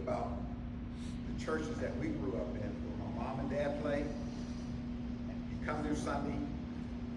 about the churches that we grew up in, where my mom and dad played. You come through Sunday,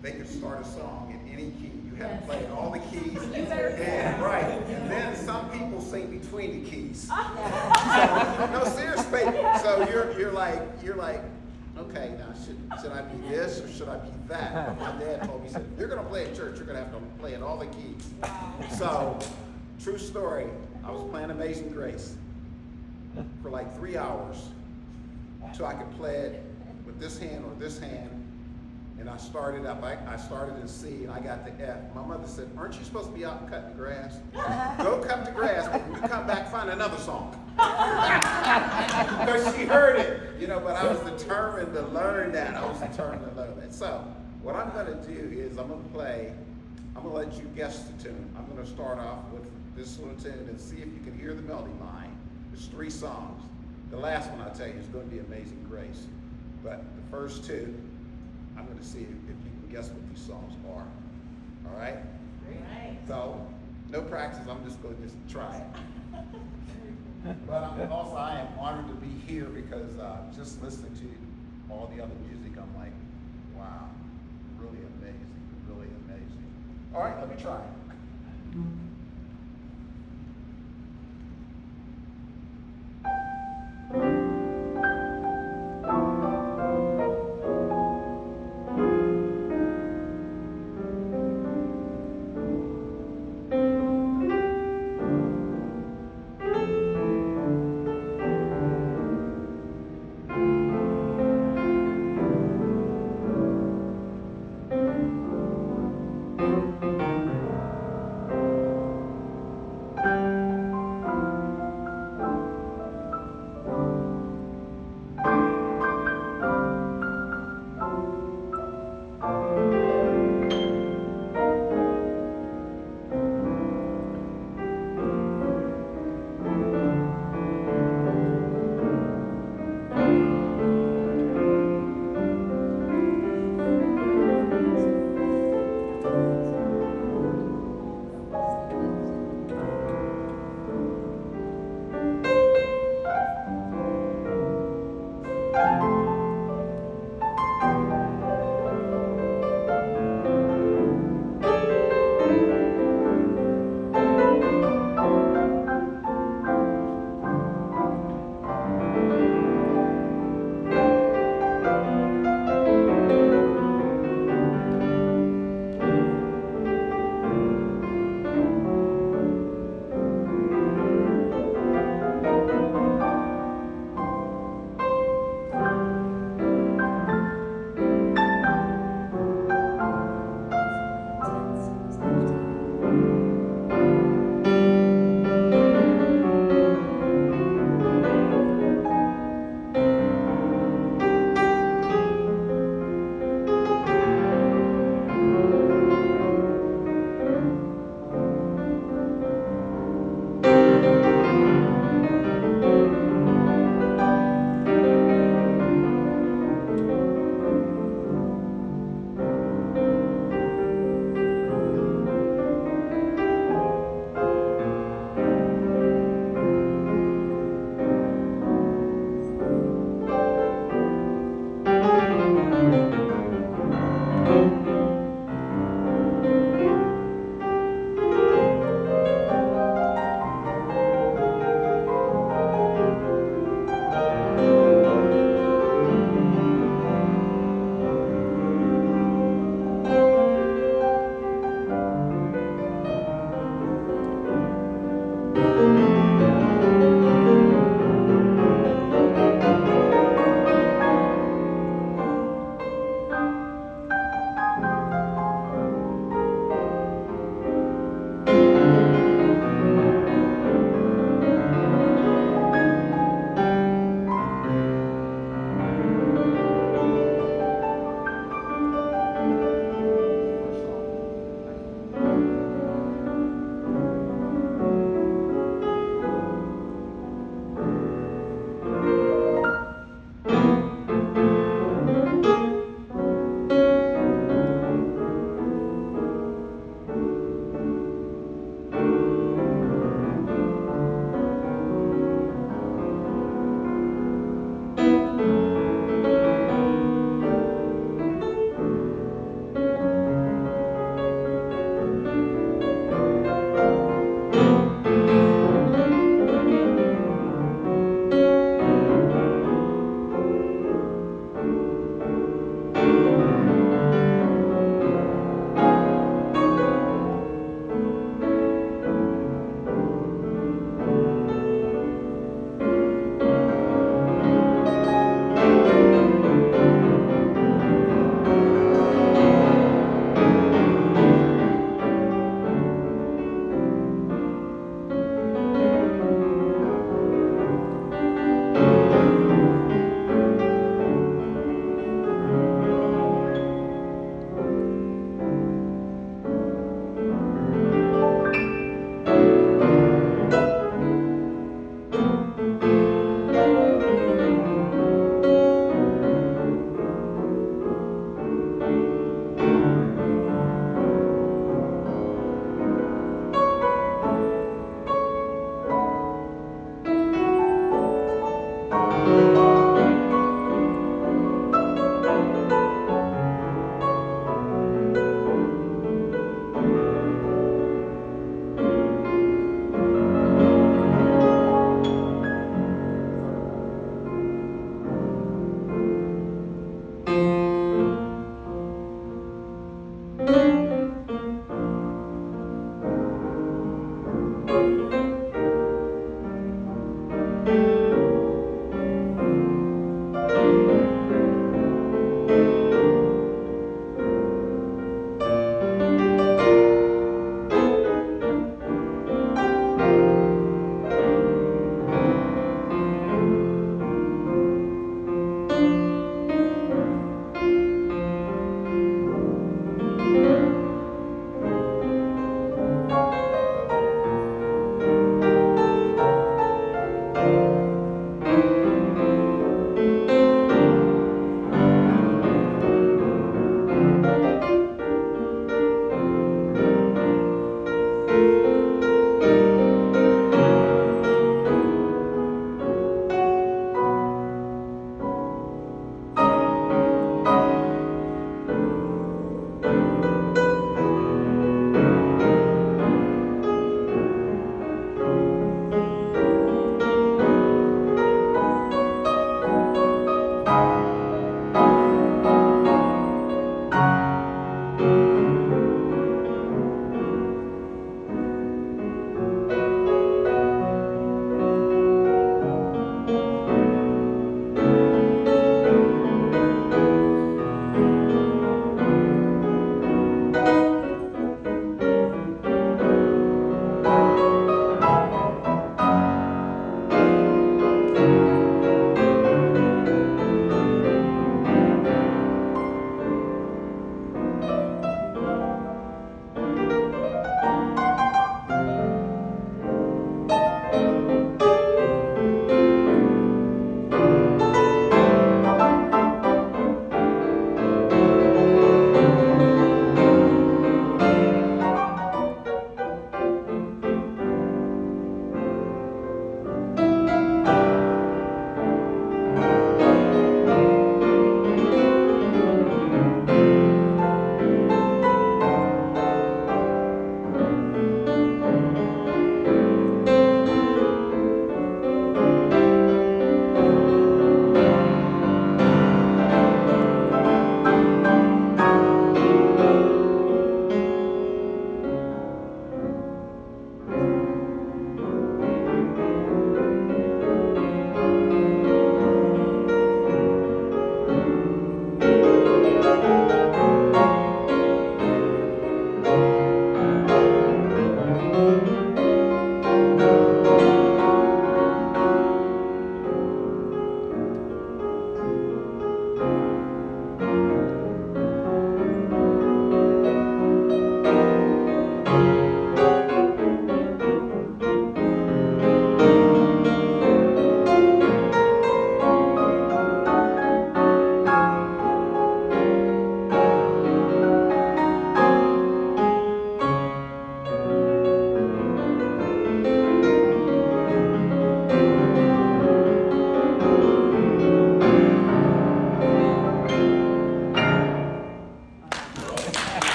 they could start a song in any key. You had to play in all the keys. You better And, right. And then some people sing between the keys. So, no, seriously. So you're like, okay, now should I be this or should I be that? But my dad told me, he said, if you're gonna play at church, you're gonna have to play in all the keys. Wow. So, true story, I was playing Amazing Grace for like 3 hours until I could play it with this hand or this hand. And I started in C and I got to F. My mother said, aren't you supposed to be out cutting grass? Go cut the grass, but when you come back, find another song. Because she heard it, but I was determined to learn that. So, what I'm going to do is I'm going to let you guess the tune. I'm going to start off with this little tune and see if you can hear the melody line. There's 3 songs. The last one I'll tell you is going to be Amazing Grace. But the first 2, I'm going to see if you can guess what these songs are. All right? Right. So, no practice. I'm just going to try it. But I am honored to be here because just listening to all the other music, I'm like, wow, really amazing, really amazing. All right, let me try it.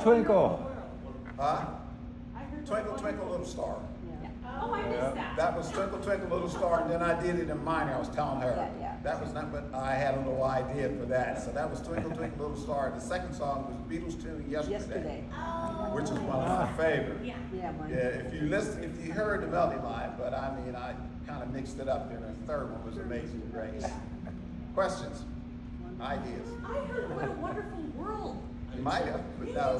Twinkle, twinkle. Huh? Twinkle, twinkle, little star. Oh, I missed that. That was Twinkle, Twinkle, Little Star, and then I did it in minor. I was telling her. Yeah. That was not, but I had a little idea for that. So that was Twinkle, Twinkle, Little Star. The second song was Beatles tune Yesterday, which is one of my favorites. Yeah, mine. Yeah, if you heard the melody line, but I mean, I kind of mixed it up there. And the third one was Amazing Grace. Questions? Ideas? I heard What a Wonderful World. You might have, but no. I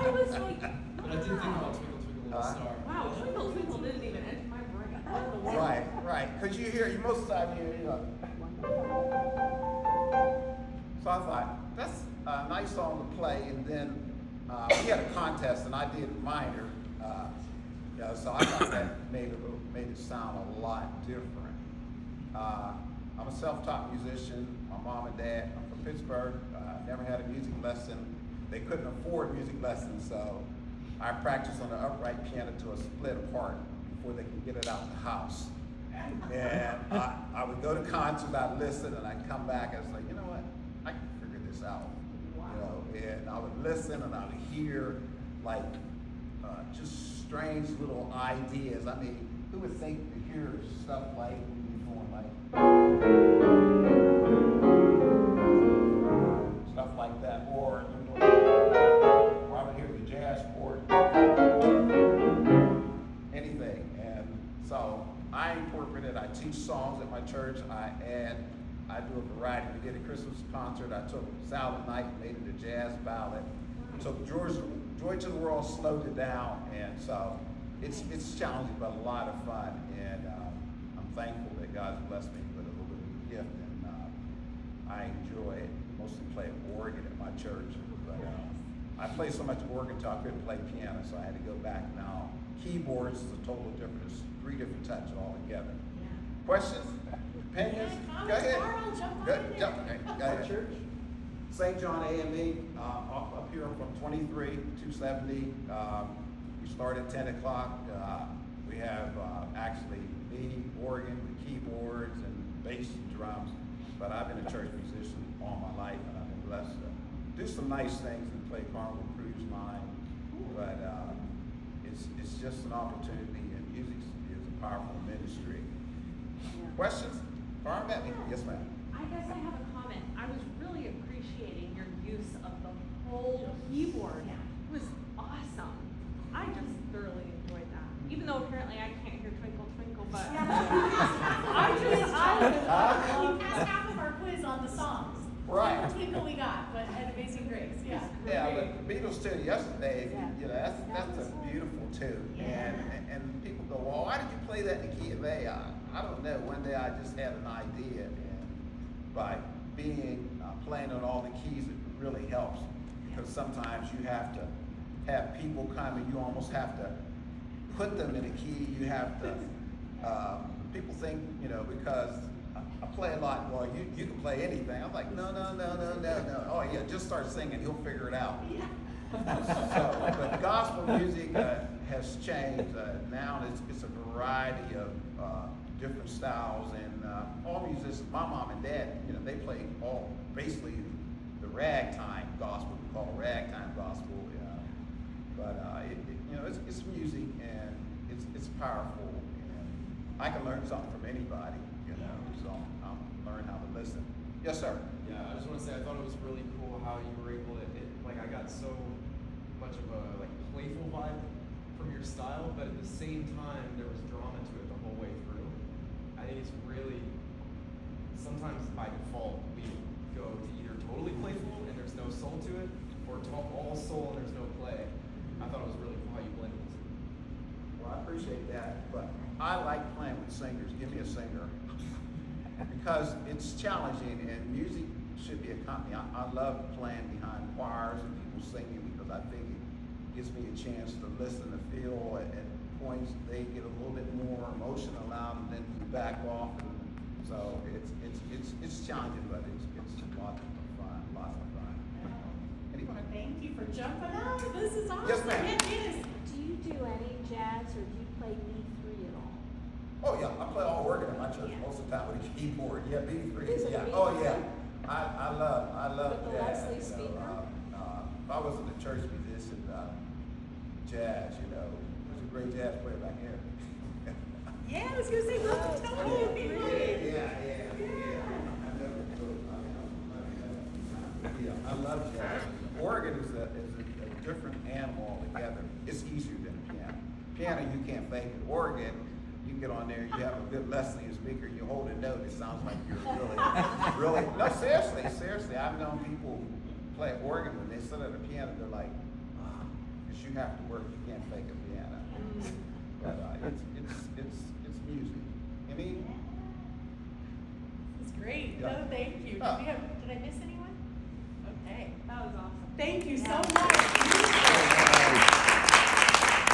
was like, But I did think about Twinkle Twinkle Little Star. wow, Twinkle Twinkle didn't even enter my brain. What in the world? Right. Because you most of the time, you know. So I thought, that's a nice song to play, and then we had a contest, and I did minor. So I thought that made it sound a lot different. I'm a self-taught musician. My mom and dad, I'm from Pittsburgh. Never had a music lesson. They couldn't afford music lessons, so I practiced on the upright piano to a split apart before they could get it out the house. And I would go to concerts, I'd listen, and I'd come back and I was like, you know what? I can figure this out. Wow. You know, and I would listen and I would hear like just strange little ideas. I mean, who would think to hear stuff like stuff like that, or I would hear the jazz chord, anything. And so I incorporated. I teach songs at my church. I do a variety. We did a Christmas concert. I took Silent Night and made it a jazz ballad. So Joy to the World slowed it down, and so it's challenging but a lot of fun. And I'm thankful that God's blessed me with a little bit of gift, and I enjoy it. Mostly play organ at my church, but I play so much organ till I couldn't play piano, so I had to go back now. Keyboards is a total different. It's 3 different touches all together. Questions? Opinions? Go ahead. Go ahead. Church? St. John AME, up here from 23, 270. We start at 10 o'clock. We have actually me, organ, the keyboards, and bass and drums. But I've been a church musician all my life, and I've been blessed to do some nice things and play Carnival Cruise Line. But it's just an opportunity, and music is a powerful ministry. Questions? Farm at me? Yes, ma'am. I guess I have a comment. I was really appreciating your use of the whole keyboard. It was awesome. I just thoroughly enjoyed that. Even though apparently I can't hear Twinkle Twinkle, but I passed half of our quiz on the songs. Right. Twinkle we got, but at Amazing Grace, yeah. Yeah, but the Beatles tune yesterday, you know, that's a beautiful tune. And people go, well, why did you play that in the key of A? I don't know. One day I just had an idea, and by playing on all the keys, it really helps, because sometimes you have to have people come and you almost have to put them in a key. You have to, people think, you know, because I play a lot, well, you can play anything. I'm like, no. Oh yeah, just start singing, he'll figure it out. So, but gospel music has changed. Now it's a variety of different styles, and all musicians, my mom and dad, you know, they play all basically the ragtime gospel, we call ragtime gospel. But you know, it's music, and it's powerful, and I can learn something from anybody, you know. So I'm learn how to listen. Yes, sir. Yeah, I just want to say I thought it was really cool how you were able to, I got so much of a playful vibe from your style, but at the same time there was drama to it the whole way through. I think it's really, sometimes by default we go to either totally playful and there's no soul to it, or all soul and there's no play. I thought it was really cool how you blended the two. Well, I appreciate that, but I like playing with singers. Give me a singer. Because it's challenging, and music should be a company. I love playing behind choirs and people singing, because I think it gives me a chance to listen to feel at points they get a little bit more emotional out, and then you back off. And so it's challenging, but it's lots of fun. Anybody? Thank you for jumping up. This is awesome. Yes, ma'am. It is. Do you do any jazz, or do you play B3 at all? Oh yeah, I play all organ in my church most of the time with a keyboard. Yeah, B3. Is it a Yeah. B3? Oh yeah. I love With the jazz. Leslie speaker? I wasn't a church musician, jazz, you know, there's a great jazz player back here. Yeah, I was gonna say, well, tell me if you Yeah, would. Yeah, I love jazz. Organ is a different animal altogether. It's easier than a piano. Piano, you can't fake it. Organ, you get on there, you have a good lesson speaker, you hold a note, it sounds like you're really, no, seriously, I've known people who play organ when they sit at a piano, they're like, ah, because you have to work, you can't fake a piano. But it's music. Any? It's great. Yeah. No, thank you. Did Oh. did I miss anyone? Okay. That was awesome. Thank you so Yeah. much.